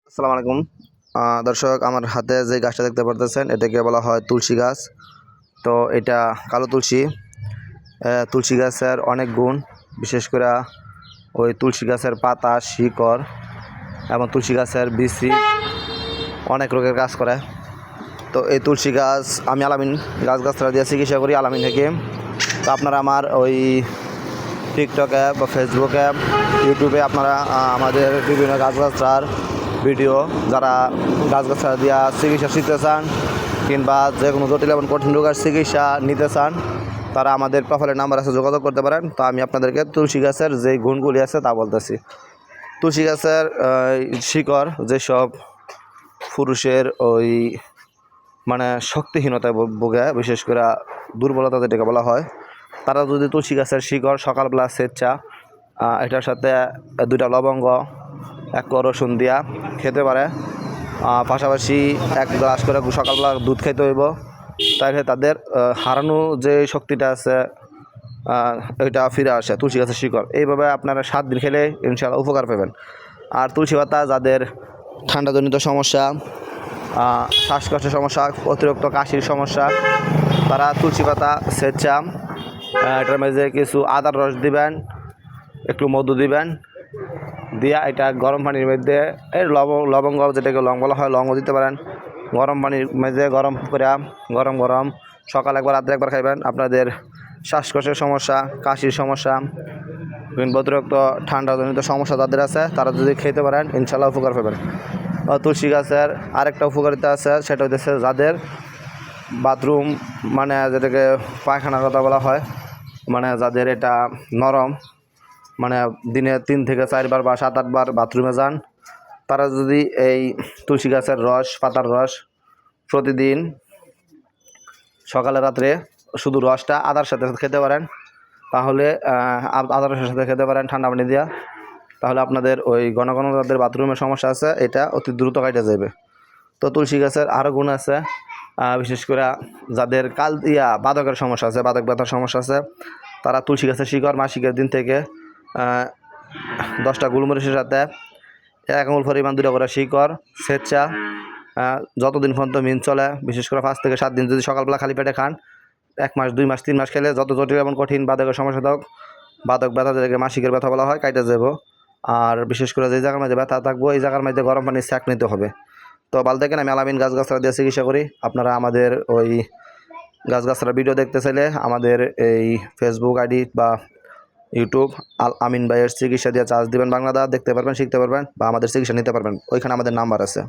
আসসালামু আলাইকুম দর্শক, আমার হাতে যে গাছটা দেখতে পারতেছেন এটাকে বলা হয় তুলসী গাছ। তো এটা কালো তুলসী। তুলসী গাছের অনেক গুণ, বিশেষ করে ওই তুলসী গাছের পাতা, শিকড় এবং তুলসী গাছের বিচি অনেক রোগের কাজ করে। তো এই তুলসী গাছ আমি আলামিন গাছগাছরা দিয়ে চিকিৎসা করি আলামিন থেকে। তো আপনারা আমার ওই টিকটকে বা ফেসবুকে, ইউটিউবে আপনারা আমাদের বিভিন্ন গাছগাছরার ভিডিও, যারা গাছগাছরা দিয়া চিকিৎসা শিখতে চান কিংবা যে কোনো জটিল এবং কঠিন রোগের চিকিৎসা নিতে চান, তারা আমাদের প্রোফাইলের নাম্বার আছে, যোগাযোগ করতে পারেন। তো আমি আপনাদেরকে তুলসী গাছের যে গুণগুলি আছে তা বলতেছি। তুলসী গাছের শিকড় যেসব পুরুষের ওই মানে শক্তিহীনতায় ভোগে, বিশেষ করে দুর্বলতা যেটাকে বলা হয়, তারা যদি তুলসী গাছের শিকড় সকালবেলা সেচ্চা এটার সাথে 2টা লবঙ্গ, 1 কোয়া রসুন দিয়া খেতে পারে। পাশাপাশি 1 গ্লাস করে সকালবেলা দুধ খেতে হইব, তাহলে তাদের হারানো যে শক্তিটা আছে ওইটা ফিরে আসে তুলসী গাছের শিকড়। এইভাবে আপনারা 7 দিন খেলে ইনশাআল্লাহ উপকার পাবেন। আর তুলসী পাতা যাদের ঠান্ডাজনিত সমস্যা, শ্বাসকষ্টের সমস্যা, অতিরিক্ত কাশির সমস্যা, তারা তুলসী পাতা সেচ্চা এটার মাঝে কিছু আদার রস দিবেন, একটু মধু দিবেন, দিয়া এটা গরম পানির মধ্যে এই লবঙ্গ যেটাকে লং বলা হয়, লংও দিতে পারেন। গরম পানির মধ্যে গরম করে গরম সকাল একবার রাত্রে একবার খাইবেন। আপনাদের শ্বাসকষ্টের সমস্যা, কাশির সমস্যা কিংবা অতিরিক্ত ঠান্ডাজনিত সমস্যা যাদের আছে, তারা যদি খেতে পারেন ইনশাআল্লাহ উপকার পাবেন। তুলসী গাছের আরেকটা উপকারিতা আছে, সেটা হচ্ছে যাদের বাথরুম মানে যেটাকে পায়খানার কথা বলা হয়, মানে যাদের এটা নরম, মানে দিনে 3 থেকে 4 বার বা 7-8 বার বাথরুমে যান, তারা যদি এই তুলসী গাছের রস, পাতার রস প্রতিদিন সকালে রাত্রে শুধু রসটা আদার সাথে খেতে পারেন, তাহলে আদার রসের সাথে খেতে পারেন ঠান্ডা পানি দিয়া, তাহলে আপনাদের ওই ঘন ঘন যাদের বাথরুমের সমস্যা আছে এটা অতি দ্রুত কাটে যাবে। তো তুলসী গাছের আরও গুণ আছে, বিশেষ করে যাদের বাদকের সমস্যা আছে, বাদক ব্যথার সমস্যা আছে, তারা তুলসী গাছের শিকড় মাসিকের দিন থেকে 10টা গোলমরিচের সাথে 1 আঙুল পরিমাণ 2টা করে শিকড় সেচ্চা যতদিন পর্যন্ত মিন চলে, বিশেষ করে 5 থেকে 7 দিন যদি সকালবেলা খালি পেটে খান, 1 মাস 2 মাস 3 মাস খেলে যত জটিল এবং কঠিন বাদকের সমস্যা থাকুক, বাদক ব্যথা যেটাকে মাসিকের ব্যথা বলা হয়, কাইটে যাব। আর বিশেষ করে যে জায়গার মধ্যে ব্যথা থাকবো এই জায়গার মধ্যে গরম পানি সেঁক নিতে হবে। তো ভালো দেখেন, আমি আলামিন গাছগাছরা দিয়ে চিকিৎসা করি। আপনারা আমাদের ওই গাছগাছরা ভিডিও দেখতে চাইলে আমাদের এই ফেসবুক আইডি বা ইউটিউব আমিন ভাইয়ের চিকিৎসা দিয়ে চার্জ দিবেন, বাংলাদেশ দেখতে পারবেন, শিখতে পারবেন বা আমাদের চিকিৎসা নিতে পারবেন। ওইখানে আমাদের নাম্বার আছে।